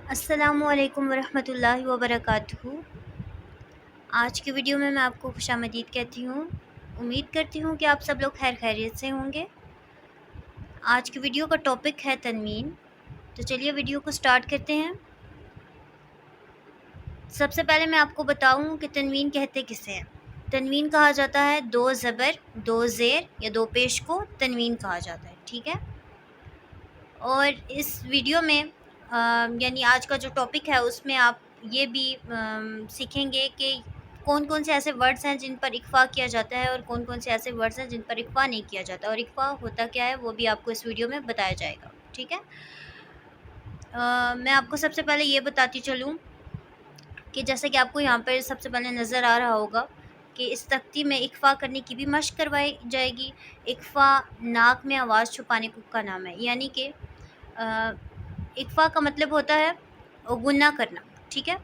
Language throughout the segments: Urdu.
السلام علیکم ورحمۃ اللہ وبرکاتہ۔ آج کی ویڈیو میں آپ کو خوش آمدید کہتی ہوں۔ امید کرتی ہوں کہ آپ سب لوگ خیر خیریت سے ہوں گے۔ آج کی ویڈیو کا ٹاپک ہے تنوین، تو چلیے ویڈیو کو سٹارٹ کرتے ہیں۔ سب سے پہلے میں آپ کو بتاؤں کہ تنوین کہتے کسے ہیں۔ تنوین کہا جاتا ہے دو زبر، دو زیر یا دو پیش کو تنوین کہا جاتا ہے، ٹھیک ہے۔ اور اس ویڈیو میں یعنی آج کا جو ٹاپک ہے اس میں آپ یہ بھی سیکھیں گے کہ کون کون سے ایسے ورڈز ہیں جن پر اکفا کیا جاتا ہے اور کون کون سے ایسے ورڈز ہیں جن پر اکفا نہیں کیا جاتا، اور اکفا ہوتا کیا ہے وہ بھی آپ کو اس ویڈیو میں بتایا جائے گا، ٹھیک ہے۔ میں آپ کو سب سے پہلے یہ بتاتی چلوں کہ جیسے کہ آپ کو یہاں پر سب سے پہلے نظر آ رہا ہوگا کہ اس تختی میں اکفا کرنے کی بھی مشق کروائی جائے گی۔ اکفا ناک میں آواز چھپانے کا نام ہے، یعنی کہ اکفا کا مطلب ہوتا ہے غنہ کرنا، ٹھیک ہے۔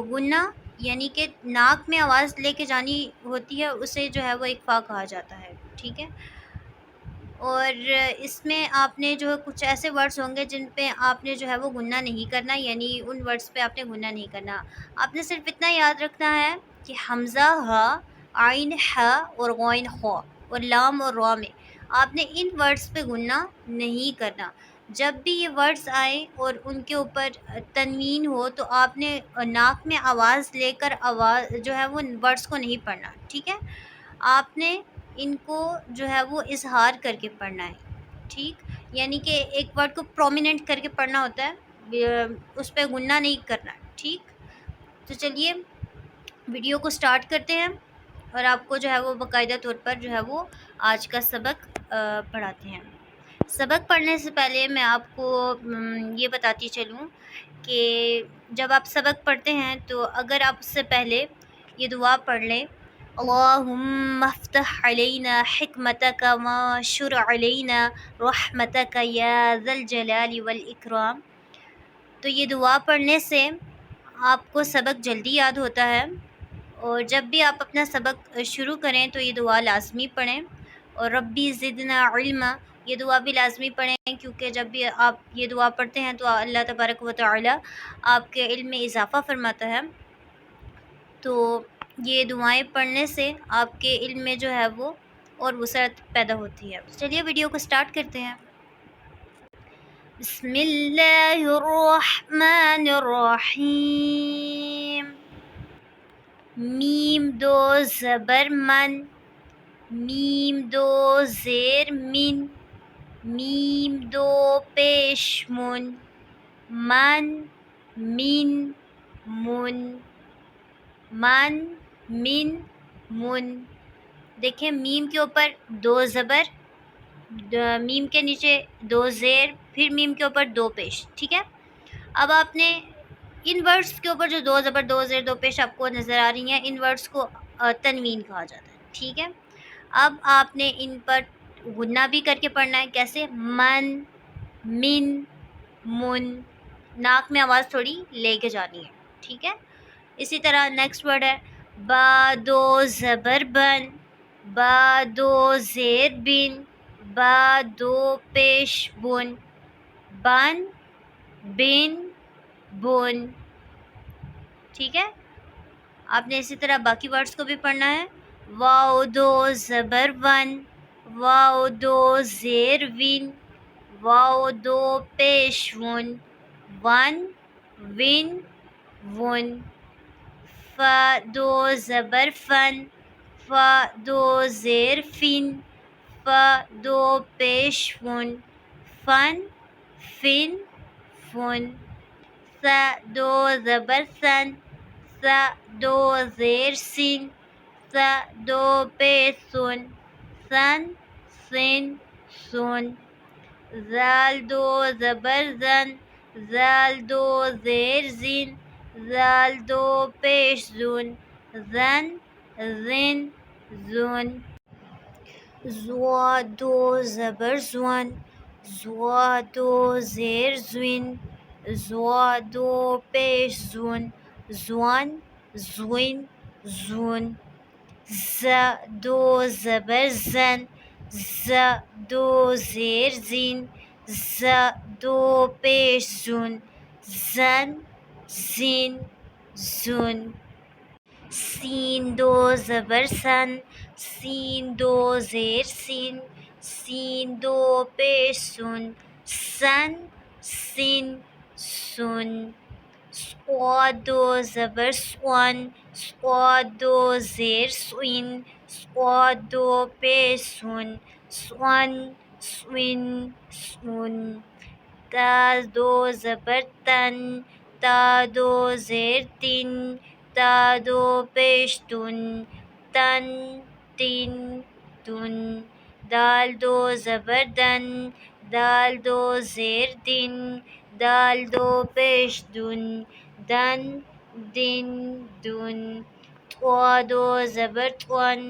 غنہ یعنی کہ ناک میں آواز لے کے جانی ہوتی ہے، اسے جو ہے وہ اکفا کہا جاتا ہے، ٹھیک ہے۔ اور اس میں آپ نے جو ہے کچھ ایسے ورڈز ہوں گے جن پہ آپ نے جو ہے وہ غنہ نہیں کرنا، یعنی ان ورڈز پہ آپ نے غنہ نہیں کرنا۔ آپ نے صرف اتنا یاد رکھنا ہے کہ حمزہ ہا، عین ح اور غین خا اور لام اور را میں آپ نے ان ورڈز پہ غنہ نہیں کرنا۔ جب بھی یہ ورڈز آئیں اور ان کے اوپر تنوین ہو تو آپ نے ناک میں آواز لے کر آواز جو ہے وہ ورڈز کو نہیں پڑھنا، ٹھیک ہے۔ آپ نے ان کو جو ہے وہ اظہار کر کے پڑھنا ہے، ٹھیک، یعنی کہ ایک ورڈ کو پرومیننٹ کر کے پڑھنا ہوتا ہے، اس پہ غنہ نہیں کرنا، ٹھیک۔ تو چلیے ویڈیو کو سٹارٹ کرتے ہیں اور آپ کو جو ہے وہ باقاعدہ طور پر جو ہے وہ آج کا سبق پڑھاتے ہیں۔ سبق پڑھنے سے پہلے میں آپ کو یہ بتاتی چلوں کہ جب آپ سبق پڑھتے ہیں تو اگر آپ اس سے پہلے یہ دعا پڑھ لیں، اللہم افتح علینا حکمتک وانشر علینا رحمتک یا ذا الجلال والاکرام، تو یہ دعا پڑھنے سے آپ کو سبق جلدی یاد ہوتا ہے۔ اور جب بھی آپ اپنا سبق شروع کریں تو یہ دعا لازمی پڑھیں، اور ربی زدنا علما یہ دعا بھی لازمی پڑھیں، کیونکہ جب بھی آپ یہ دعا پڑھتے ہیں تو اللہ تبارک و تعالی آپ کے علم میں اضافہ فرماتا ہے۔ تو یہ دعائیں پڑھنے سے آپ کے علم میں جو ہے وہ اور وسعت پیدا ہوتی ہے۔ چلیے ویڈیو کو سٹارٹ کرتے ہیں۔ بسم اللہ الرحمن الرحیم۔ میم دو زبر من، میم دو زیر من، میم دو پیش من، من من من، من من من۔ دیکھیں میم کے اوپر دو زبر، میم کے نیچے دو زیر، پھر میم کے اوپر دو پیش، ٹھیک ہے۔ اب آپ نے ان ورڈز کے اوپر جو دو زبر دو زیر دو پیش آپ کو نظر آ رہی ہیں، ان ورڈز کو تنوین کہا جاتا ہے، ٹھیک ہے۔ اب آپ نے ان پر غنہ بھی کر کے پڑھنا ہے، کیسے؟ من من من، ناک میں آواز تھوڑی لے کے جانی ہے، ٹھیک ہے۔ اسی طرح نیکسٹ ورڈ ہے با دو زبر بن، با دو زیر بن، با دو پیش بن، بن بن بن، ٹھیک ہے۔ آپ نے اسی طرح باقی ورڈز کو بھی پڑھنا ہے، واو دو زبر ون، واو دو زیر ون، واو دو پیش ون، ون ون ون، فا دو زبر فن، فا دو زیر فن، فا دو پیش فن، فن فن فن، سا دو زبر سن، سا دو زیر سن، سا دو پیش سن، سن سن سن، زال دو زبر زن، زال دو زیر زن، زال دو پیش زن، زن زن زن، زوا دو زبر زون، زوا دو زیر زون، زوا دو پیش زون، زون زون زون، ز دو زبر زن، ز دو زیر زین، ز دو پیش زون، زن زین زن. سین دو زبر سن، سین دو زیر سین، سین دو پیش سن، سن سین سن. صاد دو زبر سون، صاد دو زیر سوین، صاد دو پیش سن، سون سوین سن. تا دو زبر تن، تا دو زیر تین، تا دو پیش تن، تن تین تن. دال دو زبر دن، دال دو زیر دن، دال دو پیش دن، دن دن دن. طوا دو زبر طون،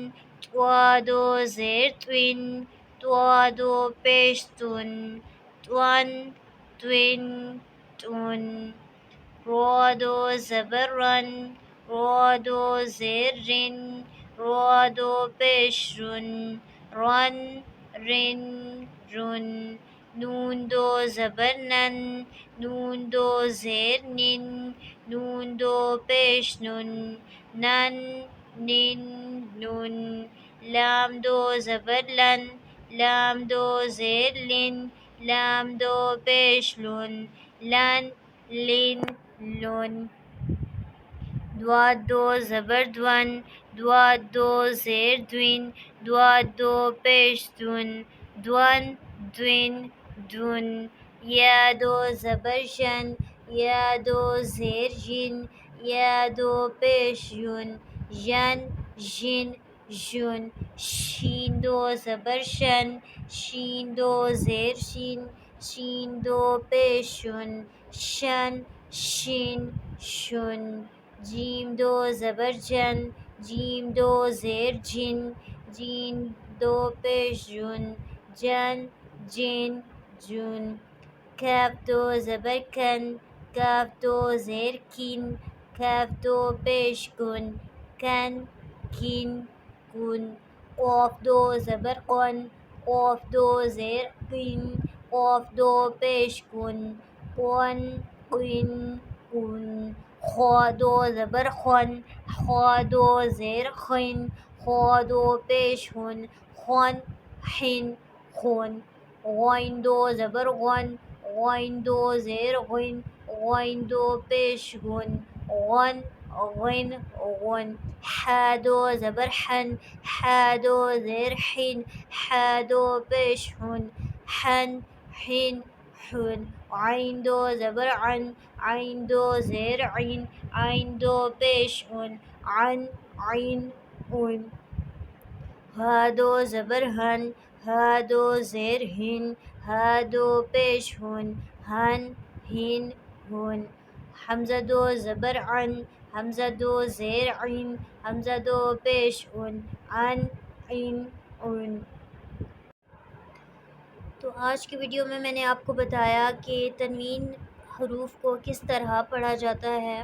طوا دو زیر طوین، طوا دو پیش تن، طون طوین طن. را دو زبر رن، را دو زیر رن، را دو پیش رن، رن رن رن. نون دو زبر نن، نون دو زیر نن، نون دو پیش نن، نن نن نن. لام دو زبر لن، لام دو زیر لن، لام دو پیش لن، لن لن لن. دواد دو زبر دون، دواد دو زیر دوین، دواد دو پیش دون، دون دوین دون. یا دو زبر ژن، یا دو زیر ژین، یا دو پیش یون، ژن ژین ژن. شین دو زبر شن، شین دو زیر شین، شین دو پیش شن، شن شین شن. جیم دو زبر جن، جیم دو زیر جن، جین دو پیش جن، جن جن جن. کاف دو زبر کن، کاف دو زیر کین، کاف دو پیش کن، کن کین کن. قاف دو زبر قن، قاف دو زیر قین، قاف دو پیش کن، قن قن کن. خا دو زبر خن، خا دو زیر خن، خا دو پیش ہن، خن حن خن. غین دو زبر غن، غین دو زیر غن، غین دو پیش غن، غن غن غن. حا دو زبر حن، حا دو زیر حن، حا دو پیش حن، حن حن حن. عین دو زبر عن، عین دو زیر عین، عین دو پیش عن، عن عین عن. ہا دو زبر ہن، ہا دو زیر ہن، ہا دو پیش ہن، ہن ہن ہن. حمزہ دو زبر عن، حمزہ دو زیر عین، حمزہ دو پیش عن، عن عین عن. تو آج کی ویڈیو میں نے آپ کو بتایا کہ تنوین حروف کو کس طرح پڑھا جاتا ہے،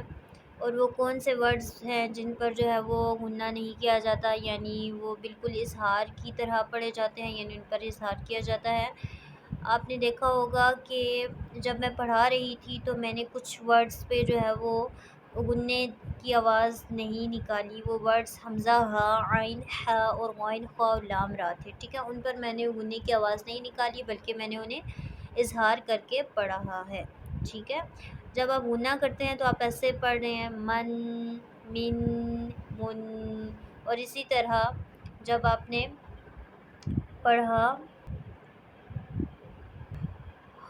اور وہ کون سے ورڈز ہیں جن پر جو ہے وہ غنہ نہیں کیا جاتا، یعنی وہ بالکل اظہار کی طرح پڑھے جاتے ہیں، یعنی ان پر اظہار کیا جاتا ہے. آپ نے دیکھا ہوگا کہ جب میں پڑھا رہی تھی تو میں نے کچھ ورڈز پہ جو ہے وہ غنّے کی آواز نہیں نکالی. وہ ورڈز حمزہ ہا، عین ہا اور غین خا اور لام را تھے، ٹھیک ہے. ان پر میں نے غنّے کی آواز نہیں نکالی بلکہ میں نے انہیں اظہار کر کے پڑھا ہے، ٹھیک ہے. جب آپ غنّہ کرتے ہیں تو آپ ایسے پڑھ رہے ہیں من من من. اور اسی طرح جب آپ نے پڑھا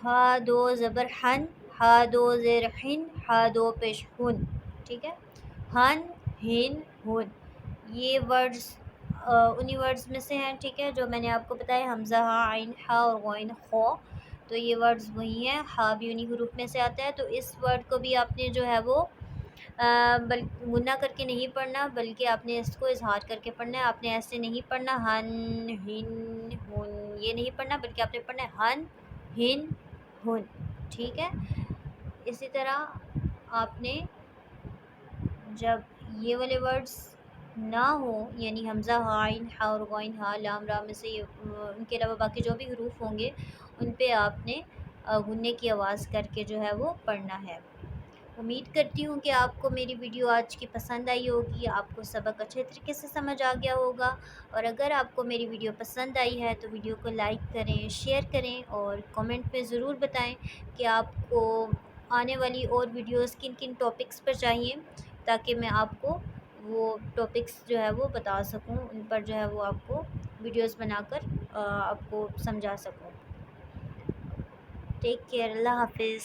ہا دو زبر ہن، ہا دو زیر ہن، ہا دو پیش ہن، ٹھیک ہے. ہن ہن ہن یہ ورڈز انہی ورڈز میں سے ہیں، ٹھیک ہے، جو میں نے آپ کو بتایا حمزہ ہا، عین ہا اور غین خا. تو یہ ورڈز وہی ہیں. ہا بھی انہی حروف میں سے آتا ہے. تو اس ورڈ کو بھی آپ نے جو ہے وہ غنّہ کر کے نہیں پڑھنا بلکہ آپ نے اس کو اظہار کر کے پڑھنا ہے. آپ نے ایسے نہیں پڑھنا ہن ہن ہن، یہ نہیں پڑھنا بلکہ آپ نے پڑھنا ہے ہن ہن ہن، ٹھیک ہے. اسی طرح آپ نے جب یہ والے ورڈز نہ ہوں، یعنی حمزہ ہا، عین ہا اور غین ہا، لام را میں سے ان کے علاوہ باقی جو بھی حروف ہوں گے ان پہ آپ نے غنّے کی آواز کر کے جو ہے وہ پڑھنا ہے. امید کرتی ہوں کہ آپ کو میری ویڈیو آج کی پسند آئی ہوگی، آپ کو سبق اچھے طریقے سے سمجھ آ گیا ہوگا، اور اگر آپ کو میری ویڈیو پسند آئی ہے تو ویڈیو کو لائک کریں، شیئر کریں، اور کامنٹ میں ضرور بتائیں کہ آپ کو آنے والی اور ویڈیوز کن کن ٹاپکس پر چاہیے، تاکہ میں آپ کو وہ ٹاپکس جو ہے وہ بتا سکوں، ان پر جو ہے وہ آپ کو ویڈیوز بنا کر آپ کو سمجھا سکوں۔ ٹیک کیئر، اللہ حافظ۔